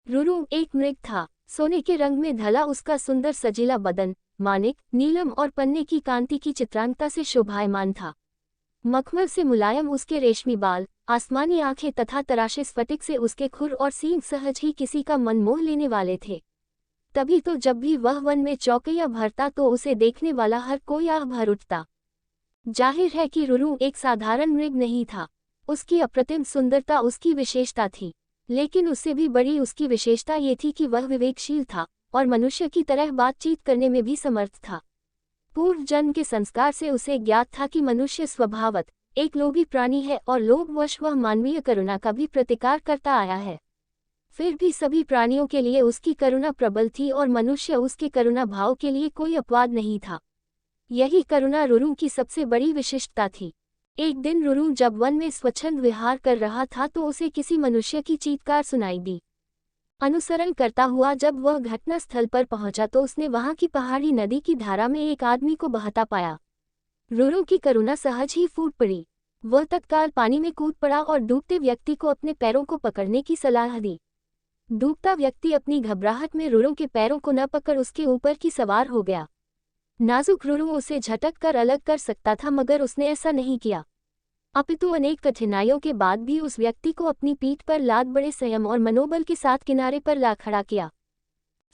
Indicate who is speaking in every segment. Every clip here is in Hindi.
Speaker 1: रुरु एक मृग था। सोने के रंग में ढला उसका सुंदर सजीला बदन माणिक, नीलम और पन्ने की कांति की चित्रांगता से शोभायमान था। मखमल से मुलायम उसके रेशमी बाल, आसमानी आंखें तथा तराशे स्फटिक से उसके खुर और सींग सहज ही किसी का मन मोह लेने वाले थे। तभी तो जब भी वह वन में चौकैया भरता तो उसे देखने वाला हर कोई आह भर उठता। जाहिर है कि रुरु एक साधारण मृग नहीं था। उसकी अप्रतिम सुंदरता उसकी विशेषता थी, लेकिन उससे भी बड़ी उसकी विशेषता ये थी कि वह विवेकशील था और मनुष्य की तरह बातचीत करने में भी समर्थ था। पूर्व जन्म के संस्कार से उसे ज्ञात था कि मनुष्य स्वभावत एक लोभी प्राणी है और लोभवश वह मानवीय करुणा का भी प्रतिकार करता आया है। फिर भी सभी प्राणियों के लिए उसकी करुणा प्रबल थी और मनुष्य उसके करुणा भाव के लिए कोई अपवाद नहीं था। यही करुणा रुरु की सबसे बड़ी विशिष्टता थी। एक दिन रुरु जब वन में स्वच्छंद विहार कर रहा था तो उसे किसी मनुष्य की चीत्कार सुनाई दी। अनुसरण करता हुआ जब वह घटनास्थल पर पहुंचा तो उसने वहां की पहाड़ी नदी की धारा में एक आदमी को बहता पाया। रुरु की करुणा सहज ही फूट पड़ी। वह तत्काल पानी में कूद पड़ा और डूबते व्यक्ति को अपने पैरों को पकड़ने की सलाह दी। डूबता व्यक्ति अपनी घबराहट में रुरु के पैरों को न पकड़ उसके ऊपर की सवार हो गया। नाजुक रुरु उसे झटक कर अलग कर सकता था, मगर उसने ऐसा नहीं किया। अपितु अनेक कठिनाइयों के बाद भी उस व्यक्ति को अपनी पीठ पर लाद बड़े संयम और मनोबल के साथ किनारे पर ला खड़ा किया।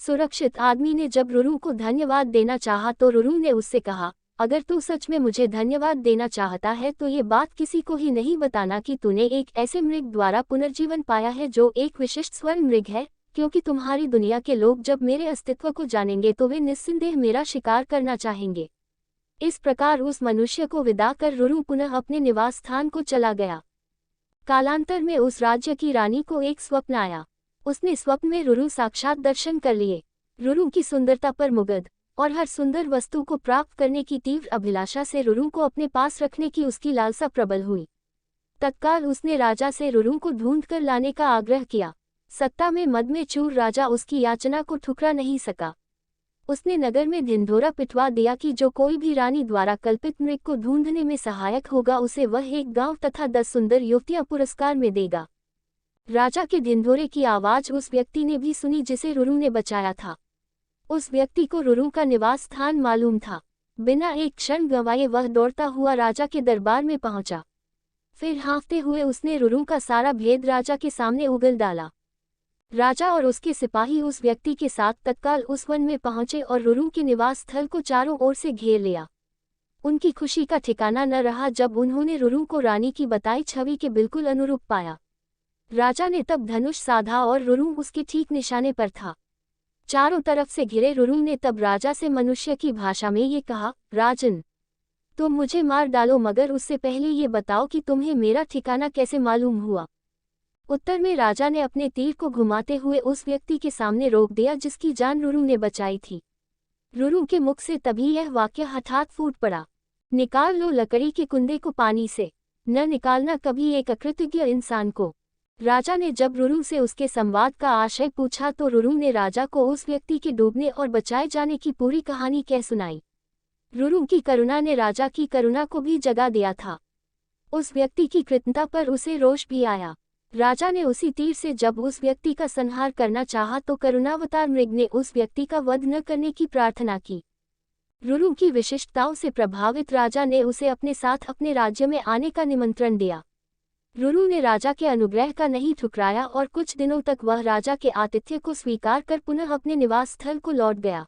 Speaker 1: सुरक्षित आदमी ने जब रुरु को धन्यवाद देना चाहा तो रुरु ने उससे कहा, अगर तू सच में मुझे धन्यवाद देना चाहता है तो ये बात किसी को ही नहीं बताना कि तूने एक ऐसे मृग द्वारा पुनर्जीवन पाया है जो एक विशिष्ट स्वर्ण मृग है, क्योंकि तुम्हारी दुनिया के लोग जब मेरे अस्तित्व को जानेंगे तो वे निस्संदेह मेरा शिकार करना चाहेंगे। इस प्रकार उस मनुष्य को विदा कर रुरु पुनः अपने निवास स्थान को चला गया। कालांतर में उस राज्य की रानी को एक स्वप्न आया। उसने स्वप्न में रुरु साक्षात दर्शन कर लिए। रुरु की सुंदरता पर मुग्ध और हर सुंदर वस्तु को प्राप्त करने की तीव्र अभिलाषा से रुरु को अपने पास रखने की उसकी लालसा प्रबल हुई। तत्काल उसने राजा से रुरु को ढूंढ कर लाने का आग्रह किया। सत्ता में मद में चूर राजा उसकी याचना को ठुकरा नहीं सका। उसने नगर में ढिंढोरा पिटवा दिया कि जो कोई भी रानी द्वारा कल्पित मृग को ढूंढने में सहायक होगा उसे वह एक गांव तथा 10 सुंदर युवतियां पुरस्कार में देगा। राजा के ढिंढोरे की आवाज उस व्यक्ति ने भी सुनी जिसे रुरु ने बचाया था। उस व्यक्ति को रुरु का निवास स्थान मालूम था। बिना एक क्षण गंवाए वह दौड़ता हुआ राजा के दरबार में पहुंचा। फिर हाँफते हुए उसने रुरु का सारा भेद राजा के सामने उगल डाला। राजा और उसके सिपाही उस व्यक्ति के साथ तत्काल उस वन में पहुंचे और रुरु के निवास स्थल को चारों ओर से घेर लिया। उनकी खुशी का ठिकाना न रहा जब उन्होंने रुरु को रानी की बताई छवि के बिल्कुल अनुरूप पाया। राजा ने तब धनुष साधा और रुरु उसके ठीक निशाने पर था। चारों तरफ से घिरे रुरु ने तब राजा से मनुष्य की भाषा में ये कहा, राजन, तुम मुझे मार डालो, मगर उससे पहले ये बताओ कि तुम्हें मेरा ठिकाना कैसे मालूम हुआ। उत्तर में राजा ने अपने तीर को घुमाते हुए उस व्यक्ति के सामने रोक दिया जिसकी जान रुरु ने बचाई थी। रुरु के मुख से तभी यह वाक्य हठात फूट पड़ा, निकाल लो लकड़ी के कुंदे को पानी से, न निकालना कभी एक अकृतज्ञ इंसान को। राजा ने जब रुरु से उसके संवाद का आशय पूछा तो रुरु ने राजा को उस व्यक्ति के डूबने और बचाए जाने की पूरी कहानी कह सुनाई। रुरु की करुणा ने राजा की करुणा को भी जगा दिया था। उस व्यक्ति की कृतज्ञता पर उसे रोष भी आया। राजा ने उसी तीर से जब उस व्यक्ति का संहार करना चाहा तो करुणावतार मृग ने उस व्यक्ति का वध न करने की प्रार्थना की। रुरु की विशिष्टताओं से प्रभावित राजा ने उसे अपने साथ अपने राज्य में आने का निमंत्रण दिया। रुरु ने राजा के अनुग्रह का नहीं ठुकराया और कुछ दिनों तक वह राजा के आतिथ्य को स्वीकार कर पुनः अपने निवास स्थल को लौट गया।